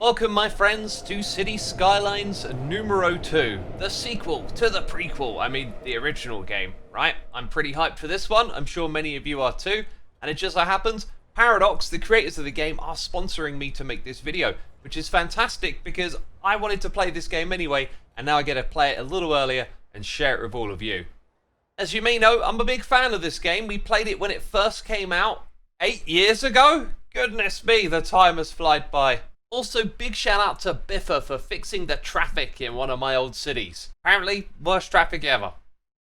Welcome, my friends, to City Skylines numero 2, the sequel to the prequel, the original game, right? I'm pretty hyped for this one, I'm sure many of you are too, and it just so happens, Paradox, the creators of the game, are sponsoring me to make this video, which is fantastic because I wanted to play this game anyway, and now I get to play it a little earlier and share it with all of you. As you may know, I'm a big fan of this game. We played it when it first came out 8 years ago. Goodness me, the time has flown by. Also, big shout out to Biffa for fixing the traffic in one of my old cities. Apparently, worst traffic ever.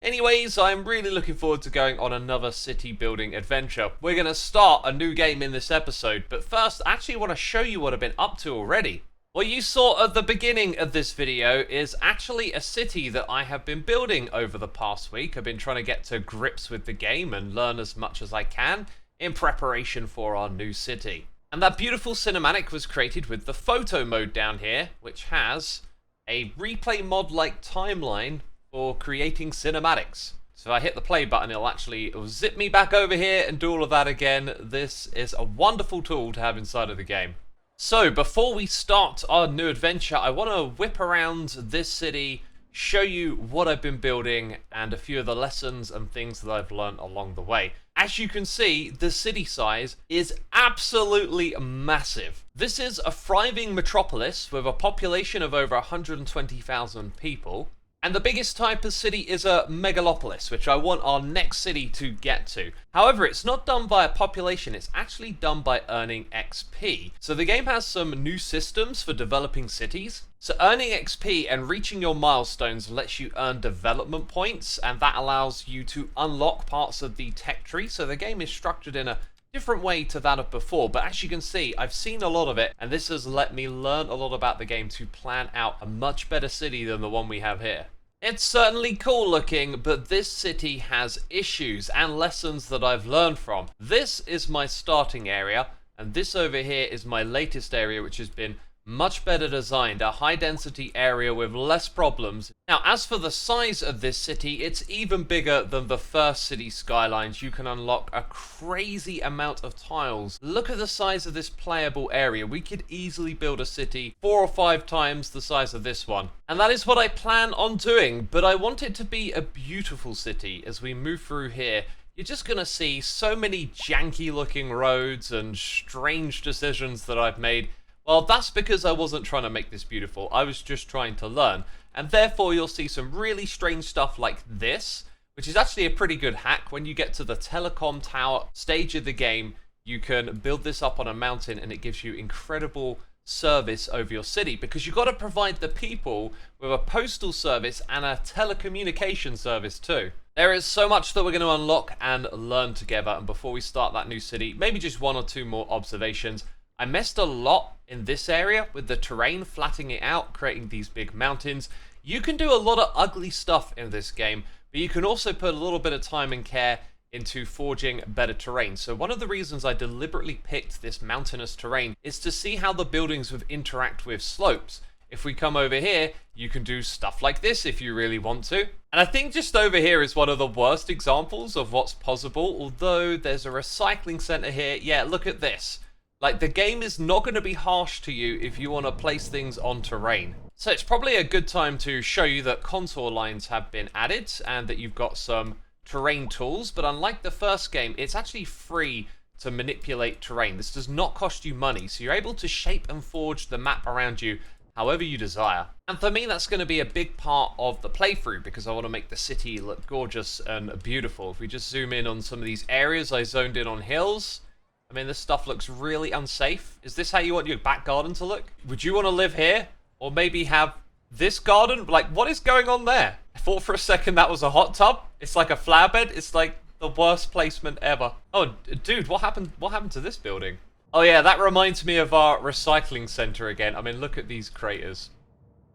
Anyways, I'm really looking forward to going on another city building adventure. We're going to start a new game in this episode, but first, I actually want to show you what I've been up to already. What you saw at the beginning of this video is actually a city that I have been building over the past week. I've been trying to get to grips with the game and learn as much as I can in preparation for our new city. And that beautiful cinematic was created with the photo mode down here, which has a replay mod-like timeline for creating cinematics. So if I hit the play button, it'll zip me back over here and do all of that again. This is a wonderful tool to have inside of the game. So before we start our new adventure, I want to whip around this city, show you what I've been building and a few of the lessons and things that I've learned along the way. As you can see, the city size is absolutely massive. This is a thriving metropolis with a population of over 120,000 people. And the biggest type of city is a megalopolis, which I want our next city to get to. However, it's not done by a population, it's actually done by earning XP. So the game has some new systems for developing cities. So earning XP and reaching your milestones lets you earn development points, and that allows you to unlock parts of the tech tree. So the game is structured in a different way to that of before, but as you can see, I've seen a lot of it, and this has let me learn a lot about the game to plan out a much better city than the one we have here. It's certainly cool looking, but this city has issues and lessons that I've learned from. This is my starting area, and this over here is my latest area, which has been much better designed, a high density area with less problems. Now, as for the size of this city, it's even bigger than the first City Skylines. You can unlock a crazy amount of tiles. Look at the size of this playable area. We could easily build a city 4 or 5 times the size of this one. And that is what I plan on doing, but I want it to be a beautiful city. As we move through here, you're just going to see so many janky looking roads and strange decisions that I've made. Well, that's because I wasn't trying to make this beautiful, I was just trying to learn, and therefore you'll see some really strange stuff like this, which is actually a pretty good hack. When you get to the telecom tower stage of the game, you can build this up on a mountain and it gives you incredible service over your city, because you've got to provide the people with a postal service and a telecommunication service too. There is so much that we're going to unlock and learn together, and before we start that new city, maybe just 1 or 2 more observations. I messed a lot in this area with the terrain, flattening it out, creating these big mountains. You can do a lot of ugly stuff in this game, but you can also put a little bit of time and care into forging better terrain. So one of the reasons I deliberately picked this mountainous terrain is to see how the buildings would interact with slopes. If we come over here, you can do stuff like this if you really want to. And I think just over here is one of the worst examples of what's possible, although there's a recycling center here. Yeah, look at this. Like, the game is not going to be harsh to you if you want to place things on terrain. So it's probably a good time to show you that contour lines have been added and that you've got some terrain tools. But unlike the first game, it's actually free to manipulate terrain. This does not cost you money, so you're able to shape and forge the map around you however you desire. And for me, that's going to be a big part of the playthrough because I want to make the city look gorgeous and beautiful. If we just zoom in on some of these areas, I zoned in on hills. I mean, this stuff looks really unsafe. Is this how you want your back garden to look? Would you want to live here? Or maybe have this garden? Like, what is going on there? I thought for a second that was a hot tub. It's like a flower bed. It's like the worst placement ever. Oh, dude, what happened to this building? Oh yeah, that reminds me of our recycling center again. I mean, look at these craters.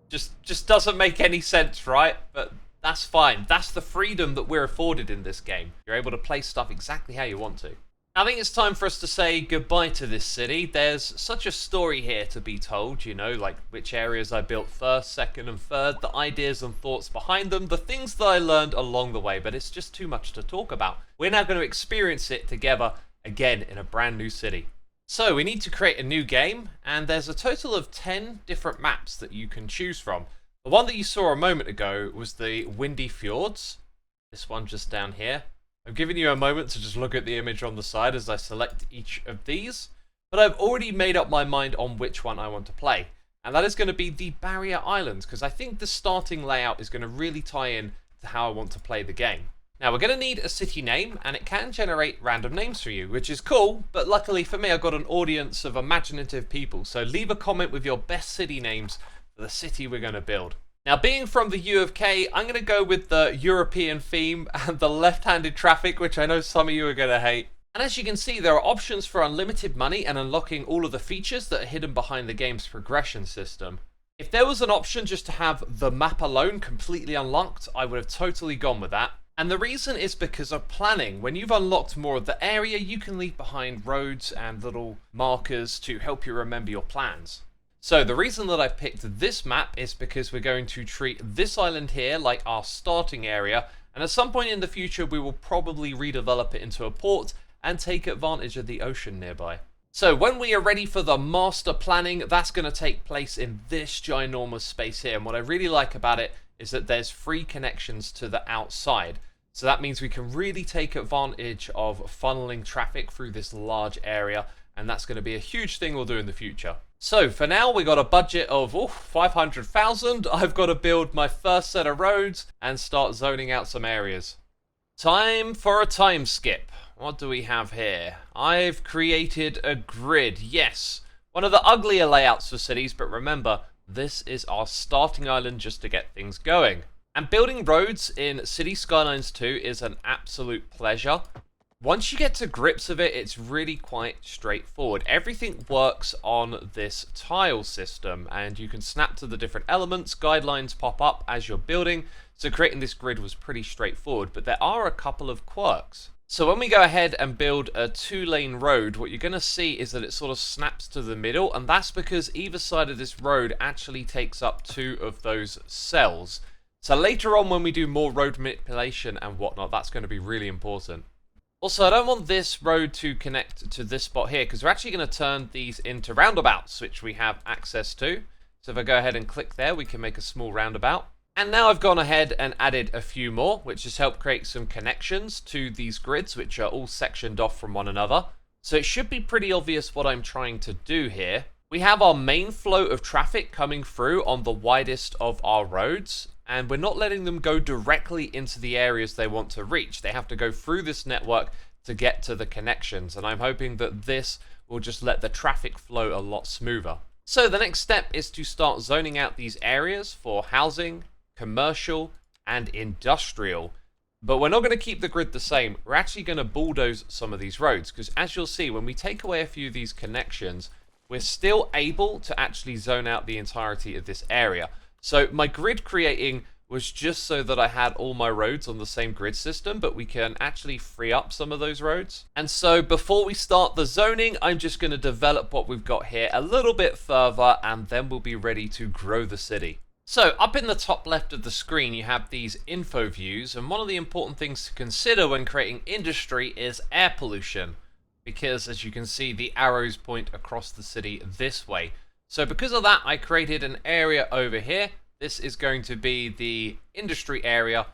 Just doesn't make any sense, right? But that's fine. That's the freedom that we're afforded in this game. You're able to place stuff exactly how you want to. I think it's time for us to say goodbye to this city. There's such a story here to be told, you know, like which areas I built first, second and third, the ideas and thoughts behind them, the things that I learned along the way, but it's just too much to talk about. We're now going to experience it together again in a brand new city. So we need to create a new game, and there's a total of 10 different maps that you can choose from. The one that you saw a moment ago was the Windy Fjords, this one just down here. I'm giving you a moment to just look at the image on the side as I select each of these, but I've already made up my mind on which one I want to play, and that is going to be the Barrier Islands, because I think the starting layout is going to really tie in to how I want to play the game. Now we're going to need a city name, and it can generate random names for you, which is cool, but luckily for me I've got an audience of imaginative people, so leave a comment with your best city names for the city we're going to build. Now being from the U of K, I'm going to go with the European theme and the left-handed traffic, which I know some of you are going to hate. And as you can see, there are options for unlimited money and unlocking all of the features that are hidden behind the game's progression system. If there was an option just to have the map alone completely unlocked, I would have totally gone with that. And the reason is because of planning. When you've unlocked more of the area, you can leave behind roads and little markers to help you remember your plans. So the reason that I've picked this map is because we're going to treat this island here like our starting area, and at some point in the future we will probably redevelop it into a port and take advantage of the ocean nearby. So when we are ready for the master planning, that's going to take place in this ginormous space here, and what I really like about it is that there's free connections to the outside. So that means we can really take advantage of funneling traffic through this large area, and that's going to be a huge thing we'll do in the future. So for now we got a budget of 500,000. I've got to build my first set of roads and start zoning out some areas. Time for a time skip. What do we have here? I've created a grid, yes. One of the uglier layouts for cities, but remember, this is our starting island just to get things going. And building roads in City Skylines 2 is an absolute pleasure. Once you get to grips of it, it's really quite straightforward. Everything works on this tile system, and you can snap to the different elements. Guidelines pop up as you're building, so creating this grid was pretty straightforward, but there are a couple of quirks. So when we go ahead and build a 2-lane road, what you're going to see is that it sort of snaps to the middle, and that's because either side of this road actually takes up 2 of those cells. So later on when we do more road manipulation and whatnot, that's going to be really important. Also, I don't want this road to connect to this spot here, because we're actually going to turn these into roundabouts, which we have access to. So if I go ahead and click there, we can make a small roundabout. And now I've gone ahead and added a few more, which has helped create some connections to these grids, which are all sectioned off from one another. So it should be pretty obvious what I'm trying to do here. We have our main flow of traffic coming through on the widest of our roads, and we're not letting them go directly into the areas they want to reach. They have to go through this network to get to the connections, and I'm hoping that this will just let the traffic flow a lot smoother. So the next step is to start zoning out these areas for housing, commercial, and industrial. But we're not going to keep the grid the same. We're actually going to bulldoze some of these roads, because as you'll see, when we take away a few of these connections, we're still able to actually zone out the entirety of this area. So my grid creating was just so that I had all my roads on the same grid system, but we can actually free up some of those roads. And so before we start the zoning, I'm just going to develop what we've got here a little bit further, and then we'll be ready to grow the city. So up in the top left of the screen, you have these info views, and one of the important things to consider when creating industry is air pollution, because as you can see, the arrows point across the city this way. So because of that, I created an area over here. This is going to be the industry area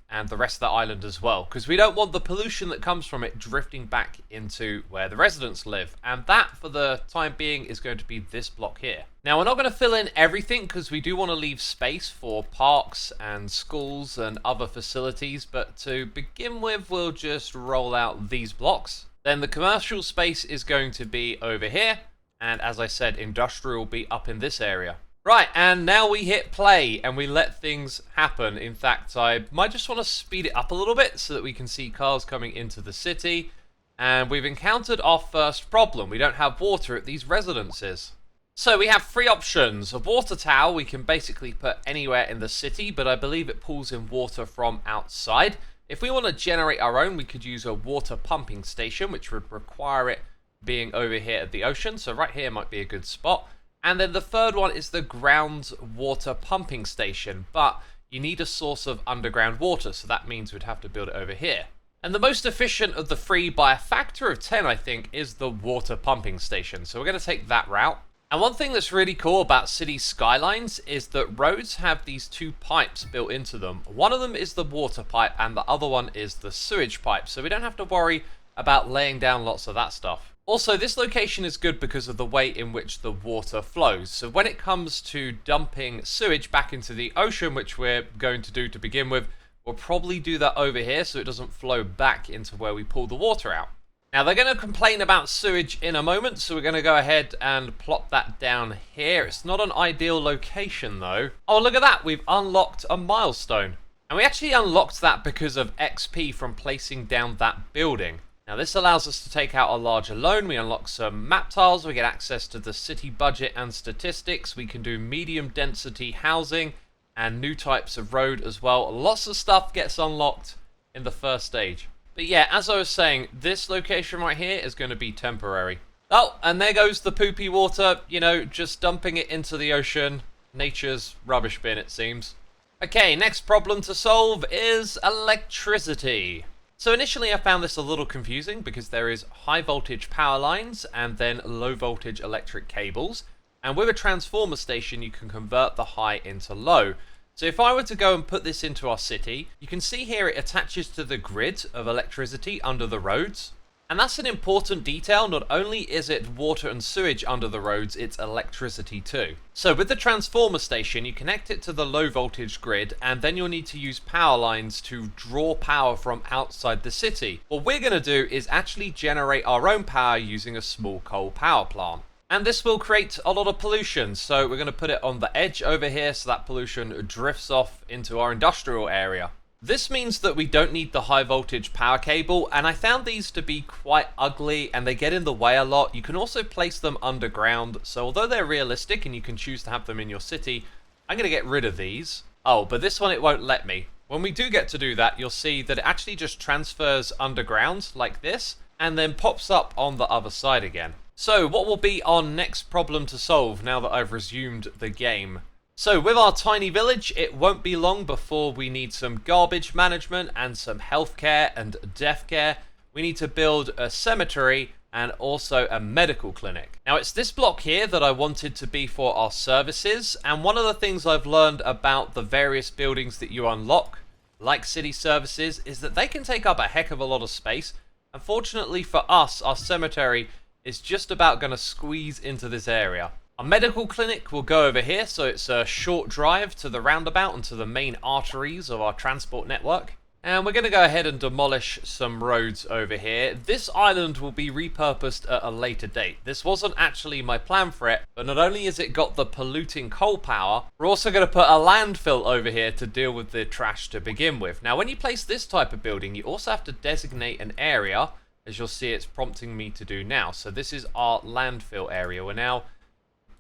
and the rest of the island as well, because we don't want the pollution that comes from it drifting back into where the residents live. And that, for the time being, is going to be this block here. Now, we're not going to fill in everything because we do want to leave space for parks and schools and other facilities, but to begin with, we'll just roll out these blocks. Then the commercial space is going to be over here. And as I said, industrial will be up in this area. Right, and now we hit play and we let things happen. In fact, I might just want to speed it up a little bit so that we can see cars coming into the city. And we've encountered our first problem. We don't have water at these residences. So we have 3 options. A water tower we can basically put anywhere in the city, but I believe it pulls in water from outside. If we want to generate our own, we could use a water pumping station, which would require it being over here at the ocean. So right here might be a good spot. And then the third one is the ground water pumping station, but you need a source of underground water, so that means we'd have to build it over here. And the most efficient of the three by a factor of 10, I think, is the water pumping station. So we're going to take that route. And one thing that's really cool about city skylines is that roads have these two pipes built into them. One of them is the water pipe and the other one is the sewage pipe. So we don't have to worry about laying down lots of that stuff. Also, this location is good because of the way in which the water flows. So when it comes to dumping sewage back into the ocean, which we're going to do to begin with, we'll probably do that over here so it doesn't flow back into where we pull the water out. Now, they're going to complain about sewage in a moment, so we're going to go ahead and plop that down here. It's not an ideal location, though. Oh, look at that. We've unlocked a milestone. And we actually unlocked that because of XP from placing down that building. Now, this allows us to take out a larger loan. We unlock some map tiles. We get access to the city budget and statistics. We can do medium density housing and new types of road as well. Lots of stuff gets unlocked in the first stage. But yeah, as I was saying, this location right here is going to be temporary. Oh, and there goes the poopy water, you know, just dumping it into the ocean. Nature's rubbish bin, it seems. Okay, next problem to solve is electricity. So initially I found this a little confusing because there is high voltage power lines and then low voltage electric cables. And with a transformer station, you can convert the high into low. So if I were to go and put this into our city, you can see here it attaches to the grid of electricity under the roads. And that's an important detail. Not only is it water and sewage under the roads, it's electricity too. So with the transformer station, you connect it to the low voltage grid, and then you'll need to use power lines to draw power from outside the city. What we're going to do is actually generate our own power using a small coal power plant. And this will create a lot of pollution, so we're going to put it on the edge over here so that pollution drifts off into our industrial area. This means that we don't need the high voltage power cable, and I found these to be quite ugly and they get in the way a lot. You can also place them underground, so although they're realistic and you can choose to have them in your city, I'm going to get rid of these. Oh, but this one it won't let me. When we do get to do that, you'll see that it actually just transfers underground like this and then pops up on the other side again. So what will be our next problem to solve now that I've resumed the game? So with our tiny village, it won't be long before we need some garbage management and some healthcare and death care. We need to build a cemetery and also a medical clinic. Now it's this block here that I wanted to be for our services, and one of the things I've learned about the various buildings that you unlock, like city services, is that they can take up a heck of a lot of space. Unfortunately for us, our cemetery is just about going to squeeze into this area. Our medical clinic will go over here, so it's a short drive to the roundabout and to the main arteries of our transport network. And we're going to go ahead and demolish some roads over here. This island will be repurposed at a later date. This wasn't actually my plan for it, but not only has it got the polluting coal power, we're also going to put a landfill over here to deal with the trash to begin with. Now, when you place this type of building, you also have to designate an area, as you'll see it's prompting me to do now. So this is our landfill area. We're now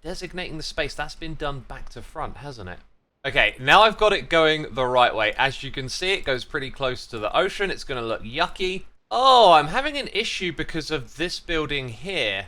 designating the space. That's been done back to front, hasn't it? Okay, now I've got it going the right way. As you can see, it goes pretty close to the ocean. It's going to look yucky. Oh, I'm having an issue because of this building here.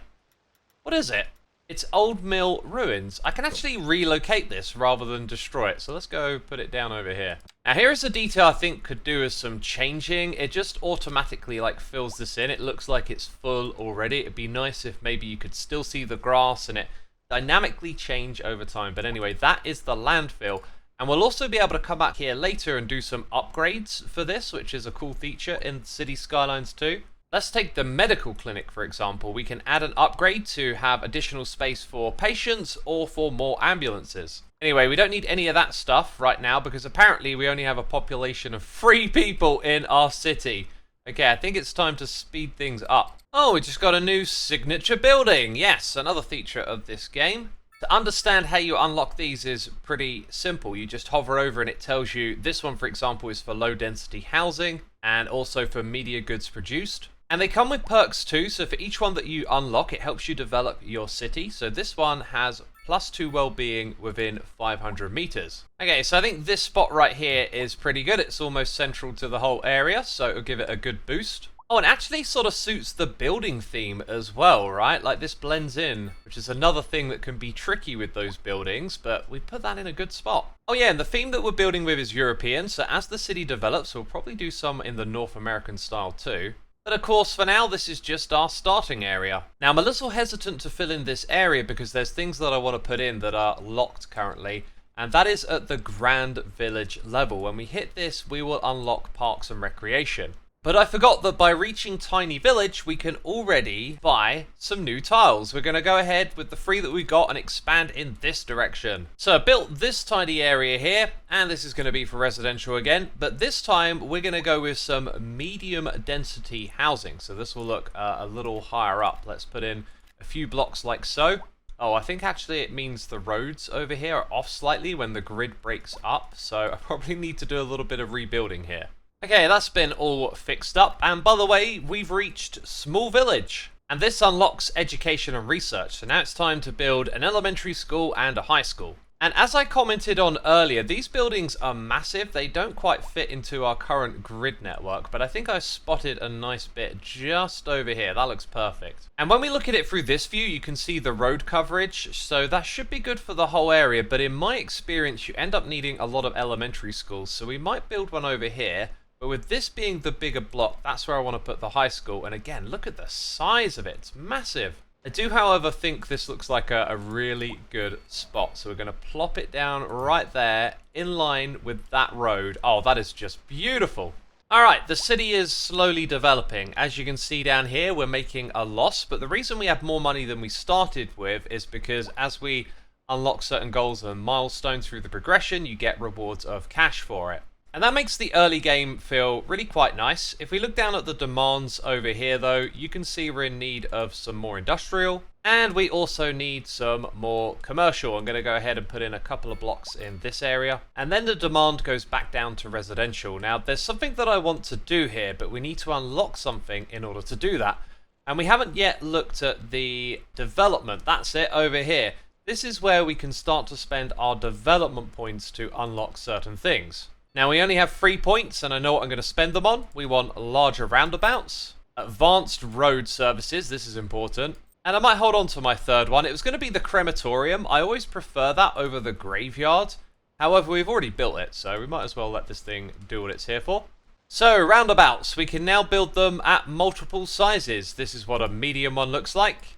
What is it? It's Old Mill Ruins. I can actually relocate this rather than destroy it. So let's go put it down over here. Now here is a detail I think could do with some changing. It just automatically like fills this in. It looks like it's full already. It'd be nice if maybe you could still see the grass and it dynamically change over time. But anyway, that is the landfill. And we'll also be able to come back here later and do some upgrades for this, which is a cool feature in City Skylines 2. Let's take the medical clinic, for example. We can add an upgrade to have additional space for patients or for more ambulances. Anyway, we don't need any of that stuff right now because apparently we only have a population of 3 people in our city. Okay, I think it's time to speed things up. Oh, we just got a new signature building. Yes, another feature of this game. To understand how you unlock these is pretty simple. You just hover over and it tells you this one, for example, is for low density housing and also for media goods produced. And they come with perks too, so for each one that you unlock, it helps you develop your city. So this one has +2 well-being within 500 meters. Okay, so I think this spot right here is pretty good. It's almost central to the whole area, so it'll give it a good boost. Oh, and actually sort of suits the building theme as well, right? Like this blends in, which is another thing that can be tricky with those buildings, but we put that in a good spot. Oh yeah, and the theme that we're building with is European, so as the city develops, we'll probably do some in the North American style too. But of course, for now, this is just our starting area. Now, I'm a little hesitant to fill in this area because there's things that I want to put in that are locked currently, and that is at the Grand Village level. When we hit this, we will unlock Parks and Recreation. But I forgot that by reaching Tiny Village, we can already buy some new tiles. We're going to go ahead with the 3 that we got and expand in this direction. So I built this tiny area here, and this is going to be for residential again. But this time, we're going to go with some medium density housing. So this will look a little higher up. Let's put in a few blocks like so. Oh, I think actually it means the roads over here are off slightly when the grid breaks up. So I probably need to do a little bit of rebuilding here. Okay, that's been all fixed up, and by the way, we've reached Small Village. And this unlocks education and research, so now it's time to build an elementary school and a high school. And as I commented on earlier, these buildings are massive. They don't quite fit into our current grid network, but I think I spotted a nice bit just over here. That looks perfect. And when we look at it through this view, you can see the road coverage, so that should be good for the whole area, but in my experience, you end up needing a lot of elementary schools, so we might build one over here. But with this being the bigger block, that's where I want to put the high school. And again, look at the size of it. It's massive. I do, however, think this looks like a really good spot. So we're going to plop it down right there in line with that road. Oh, that is just beautiful. All right, the city is slowly developing. As you can see down here, we're making a loss. But the reason we have more money than we started with is because as we unlock certain goals and milestones through the progression, you get rewards of cash for it. And that makes the early game feel really quite nice. If we look down at the demands over here though, you can see we're in need of some more industrial. And we also need some more commercial. I'm going to go ahead and put in a couple of blocks in this area. And then the demand goes back down to residential. Now there's something that I want to do here, but we need to unlock something in order to do that. And we haven't yet looked at the development. That's it over here. This is where we can start to spend our development points to unlock certain things. Now we only have 3 points and I know what I'm going to spend them on. We want larger roundabouts, advanced road services, this is important. And I might hold on to my third one. It was going to be the crematorium. I always prefer that over the graveyard. However, we've already built it, so we might as well let this thing do what it's here for. So roundabouts, we can now build them at multiple sizes. This is what a medium one looks like,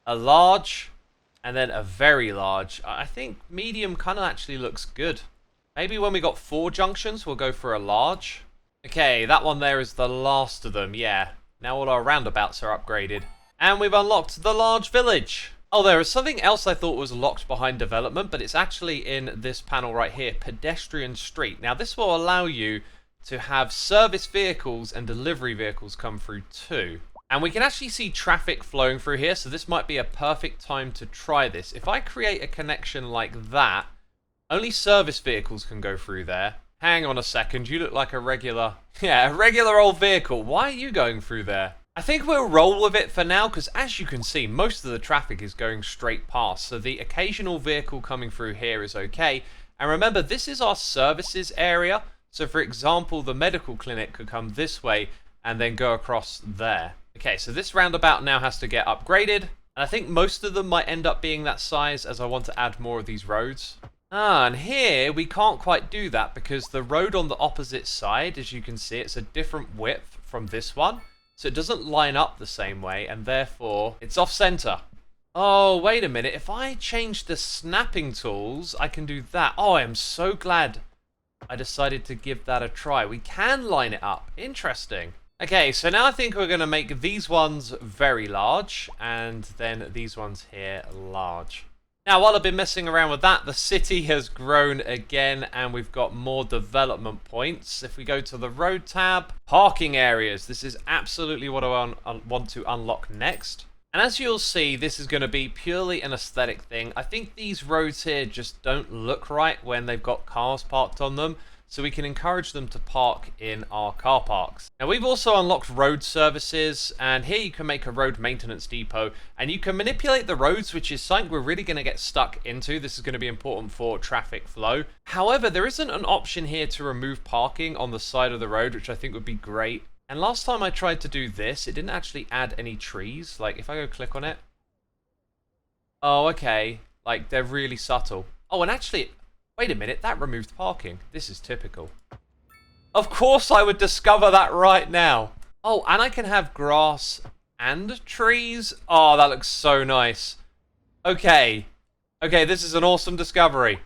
a large, and then a very large. I think medium kind of actually looks good. Maybe when we got 4 junctions, we'll go for a large. Okay, that one there is the last of them, yeah. Now all our roundabouts are upgraded. And we've unlocked the large village. Oh, there is something else I thought was locked behind development, but it's actually in this panel right here, pedestrian street. Now this will allow you to have service vehicles and delivery vehicles come through too. And we can actually see traffic flowing through here, so this might be a perfect time to try this. If I create a connection like that, only service vehicles can go through there. Hang on a second, you look like a regular old vehicle. Why are you going through there? I think we'll roll with it for now, because as you can see, most of the traffic is going straight past, so the occasional vehicle coming through here is okay. And remember, this is our services area, so for example, the medical clinic could come this way and then go across there. Okay, so this roundabout now has to get upgraded, and I think most of them might end up being that size as I want to add more of these roads. Ah, and here we can't quite do that because the road on the opposite side, as you can see, it's a different width from this one. So it doesn't line up the same way, and therefore it's off center. Oh, wait a minute. If I change the snapping tools, I can do that. Oh, I am so glad I decided to give that a try. We can line it up. Interesting. Okay, so now I think we're going to make these ones very large, and then these ones here large. Now, while I've been messing around with that, the city has grown again, and we've got more development points. If we go to the road tab, parking areas, this is absolutely what I want to unlock next. And as you'll see, this is going to be purely an aesthetic thing. I think these roads here just don't look right when they've got cars parked on them. So we can encourage them to park in our car parks. Now we've also unlocked road services, and here you can make a road maintenance depot, and you can manipulate the roads, which is something we're really going to get stuck into. This is going to be important for traffic flow. However, there isn't an option here to remove parking on the side of the road, which I think would be great. And last time I tried to do this, it didn't actually add any trees. Like, if I go click on it. Oh, okay. Like, they're really subtle. Oh, and actually, wait a minute, that removed parking. This is typical. Of course I would discover that right now. Oh, and I can have grass and trees. Oh, that looks so nice. Okay. Okay, this is an awesome discovery.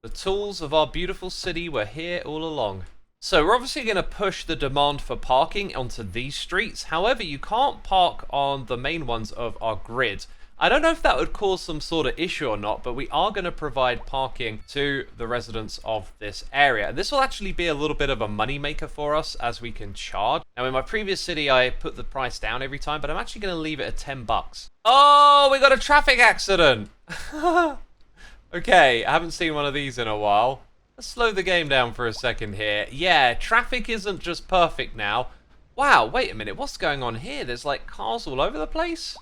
The tools of our beautiful city were here all along. So we're obviously going to push the demand for parking onto these streets. However, you can't park on the main ones of our grid. I don't know if that would cause some sort of issue or not, but we are going to provide parking to the residents of this area. And this will actually be a little bit of a money maker for us as we can charge. Now, in my previous city, I put the price down every time, but I'm actually going to leave it at 10 bucks. Oh, we got a traffic accident. Okay, I haven't seen one of these in a while. Let's slow the game down for a second here. Yeah, traffic isn't just perfect now. Wow, wait a minute, what's going on here? There's like cars all over the place?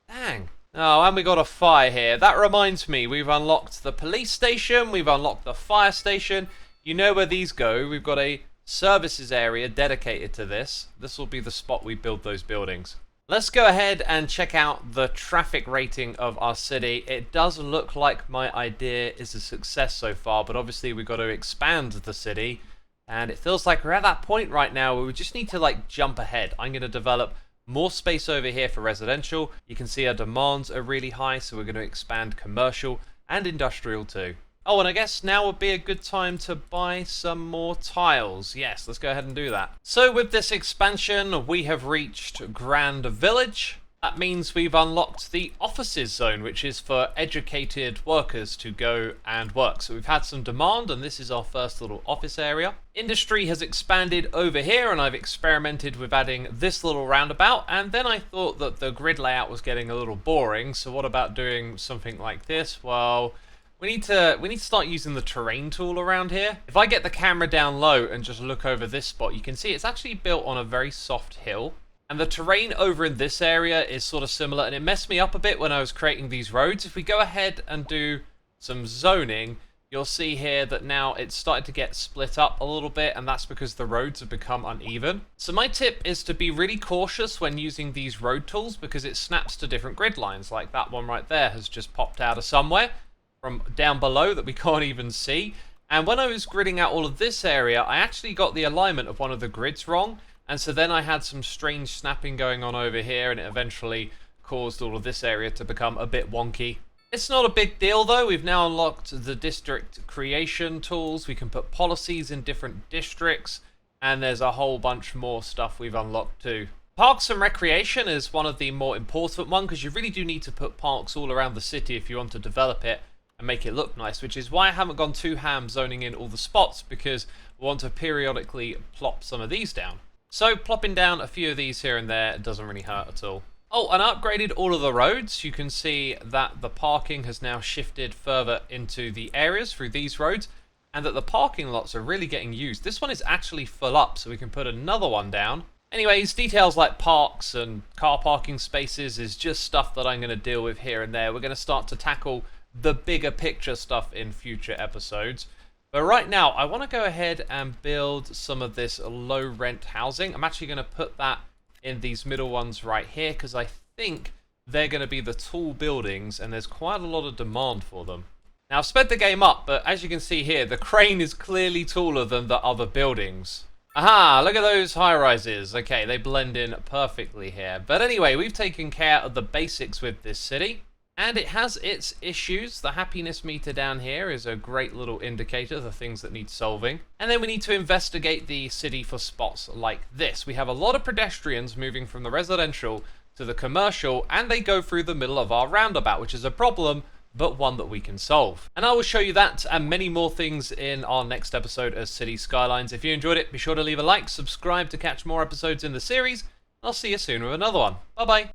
Dang. Oh, and we got a fire here. That reminds me, we've unlocked the police station, we've unlocked the fire station. You know where these go. We've got a services area dedicated to this. This will be the spot we build those buildings. Let's go ahead and check out the traffic rating of our city. It does look like my idea is a success so far, but obviously we've got to expand the city. And it feels like we're at that point right now where we just need to like jump ahead. I'm going to develop more space over here for residential. You can see our demands are really high, so we're going to expand commercial and industrial too. Oh, and I guess now would be a good time to buy some more tiles. Yes, let's go ahead and do that. So with this expansion, we have reached Grand Village. That means we've unlocked the offices zone, which is for educated workers to go and work. So we've had some demand, and this is our first little office area. Industry has expanded over here, and I've experimented with adding this little roundabout. And then I thought that the grid layout was getting a little boring. So what about doing something like this? Well, we need to start using the terrain tool around here. If I get the camera down low and just look over this spot, you can see it's actually built on a very soft hill. And the terrain over in this area is sort of similar, and it messed me up a bit when I was creating these roads. If we go ahead and do some zoning, you'll see here that now it's started to get split up a little bit, and that's because the roads have become uneven. So my tip is to be really cautious when using these road tools, because it snaps to different grid lines, like that one right there has just popped out of somewhere from down below that we can't even see. And when I was gridding out all of this area, I actually got the alignment of one of the grids wrong. And so then I had some strange snapping going on over here, and it eventually caused all of this area to become a bit wonky. It's not a big deal though. We've now unlocked the district creation tools. We can put policies in different districts, and there's a whole bunch more stuff we've unlocked too. Parks and recreation is one of the more important ones, because you really do need to put parks all around the city if you want to develop it and make it look nice, which is why I haven't gone too ham zoning in all the spots, because we want to periodically plop some of these down. So plopping down a few of these here and there doesn't really hurt at all. Oh, and I upgraded all of the roads. You can see that the parking has now shifted further into the areas through these roads, and that the parking lots are really getting used. This one is actually full up, so we can put another one down. Anyways, details like parks and car parking spaces is just stuff that I'm going to deal with here and there. We're going to start to tackle the bigger picture stuff in future episodes. But right now, I want to go ahead and build some of this low rent housing. I'm actually going to put that in these middle ones right here, because I think they're going to be the tall buildings, and there's quite a lot of demand for them. Now, I've sped the game up, but as you can see here, the crane is clearly taller than the other buildings. Aha, look at those high-rises. Okay, they blend in perfectly here. But anyway, we've taken care of the basics with this city. And it has its issues. The happiness meter down here is a great little indicator of the things that need solving. And then we need to investigate the city for spots like this. We have a lot of pedestrians moving from the residential to the commercial, and they go through the middle of our roundabout, which is a problem, but one that we can solve. And I will show you that and many more things in our next episode of City Skylines. If you enjoyed it, be sure to leave a like, subscribe to catch more episodes in the series. I'll see you soon with another one. Bye-bye.